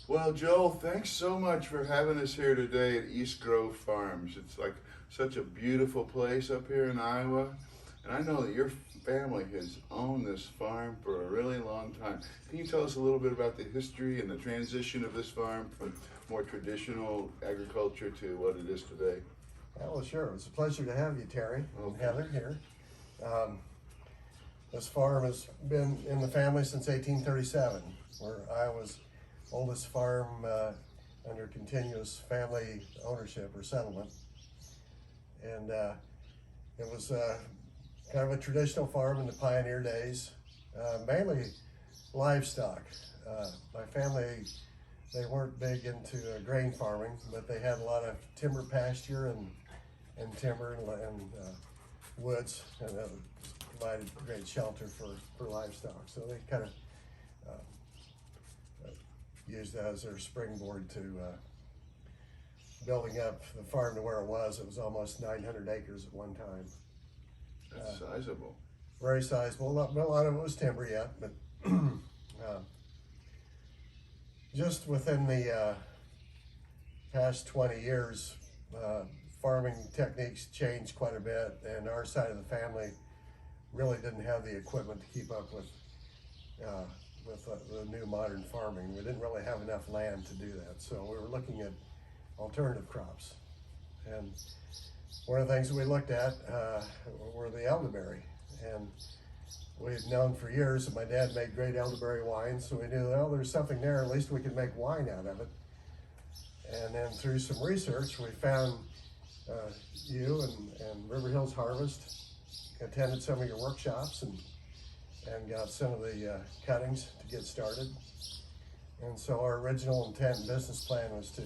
Well, Joel, thanks so much for having us here today at East Grove Farms. It's like such a beautiful place up here in Iowa. And I know that your family has owned this farm for a really long time. Can you tell us a little bit about the history and the transition of this farm from more traditional agriculture to what it is today? Yeah, well, sure. It's a pleasure to have you, Terry and Heather here. Um, this farm has been in the family since 1837. We're Iowa's oldest farm under continuous family ownership or settlement. And it was kind of a traditional farm in the pioneer days, mainly livestock. My family, they weren't big into grain farming, but they had a lot of timber pasture and timber and woods, and that provided great shelter for livestock. So they kind of used that as their springboard to building up the farm to where it was. It was almost 900 acres at one time. That's sizable. Very sizable. A lot of it was timber yet, but just within the past 20 years, farming techniques changed quite a bit, and our side of the family really didn't have the equipment to keep up with the new modern farming. We didn't really have enough land to do that, so we were looking at alternative crops. And one of the things we looked at were the elderberry, and we had known for years that my dad made great elderberry wine, so we knew, well, there's something there, at least we could make wine out of it. And then through some research, we found you and River Hills Harvest, attended some of your workshops and got some of the cuttings to get started. And so our original intent and business plan was to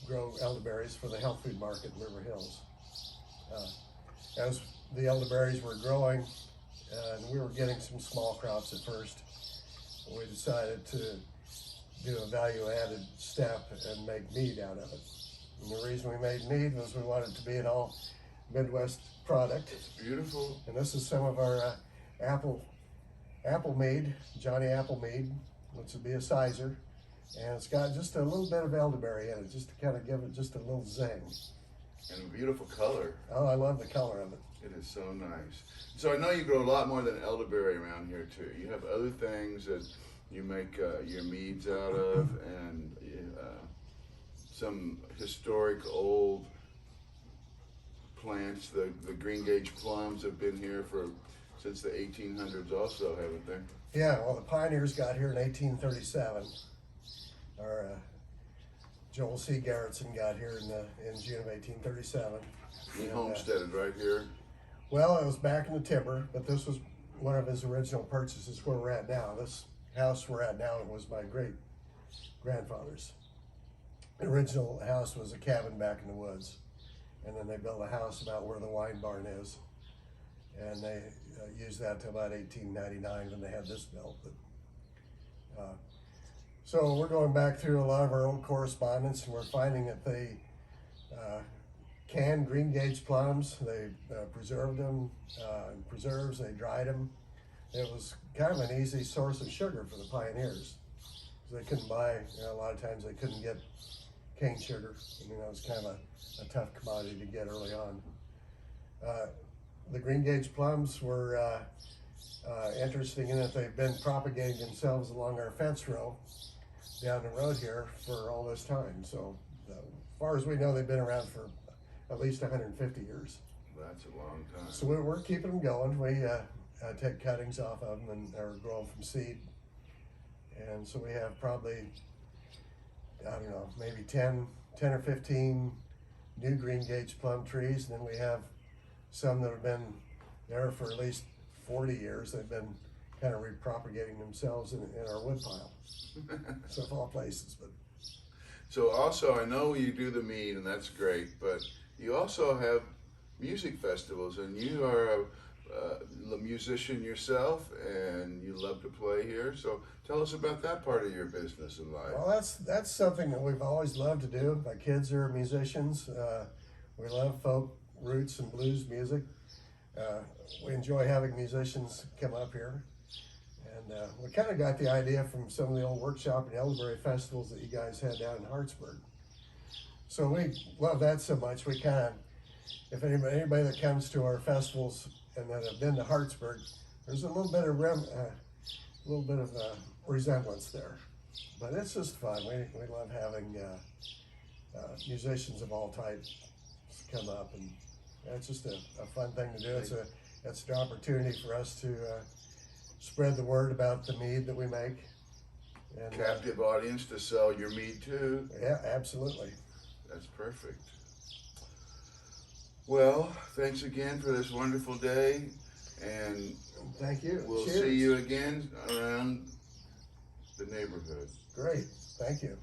grow elderberries for the health food market in River Hills. As the elderberries were growing, and we were getting some small crops at first, we decided to do a value-added step and make mead out of it. And the reason we made mead was we wanted it to be an all Midwest product. It's beautiful. And this is some of our apple mead, Johnny Apple mead, which would be a sizer. And it's got just a little bit of elderberry in it, just to kind of give it just a little zing. And a beautiful color. Oh, I love the color of it. It is so nice. So I know you grow a lot more than elderberry around here too. You have other things that you make your meads out of, and some historic old plants. The green gage plums have been here since the 1800s also, haven't they? Yeah, well, the pioneers got here in 1837. Our Joel C. Garrettson got here in June of 1837. He And, homesteaded right here. well, it was back in the timber, but this was one of his original purchases where we're at now. This house we're at now was my great grandfather's. The original house was a cabin back in the woods, and then they built a house about where the wine barn is, and they used that till about 1899 when they had this built. But, so we're going back through a lot of our old correspondence, and we're finding that they canned green gage plums. They preserved them in preserves. They dried them. It was kind of an easy source of sugar for the pioneers. They couldn't buy, a lot of times they couldn't get cane sugar. I mean, that was kind of a tough commodity to get early on. The green gage plums were interesting in that they've been propagating themselves along our fence row down the road here for all this time. So as far as we know, they've been around for at least 150 years. That's a long time. So we're keeping them going. We take cuttings off of them and or grow them from seed. And so we have probably, I don't know, maybe 10 or 15 new green gage plum trees. And then we have some that have been there for at least 40 years. They've been kind of repropagating themselves in our wood pile. So of all places. But So also, I know you do the mead, and that's great, but you also have music festivals, and you are a musician yourself, and you love to play here. So tell us about that part of your business and life. well, that's something that we've always loved to do. My kids are musicians. We love folk roots and blues music. We enjoy having musicians come up here, and we kind of got the idea from some of the old workshop and elderberry festivals that you guys had down in Hartsburg. So we love that so much. We kind of, if anybody that comes to our festivals and that have been to Hartsburg, there's a little bit of resemblance there. But it's just fun. We love having musicians of all types come up, and it's just a fun thing to do. It's an opportunity for us to spread the word about the mead that we make. And, Captive audience to sell your mead too. Yeah, absolutely. That's perfect. Well, thanks again for this wonderful day, and Thank you. we'll Cheers. see you again around the neighborhood. Great. Thank you.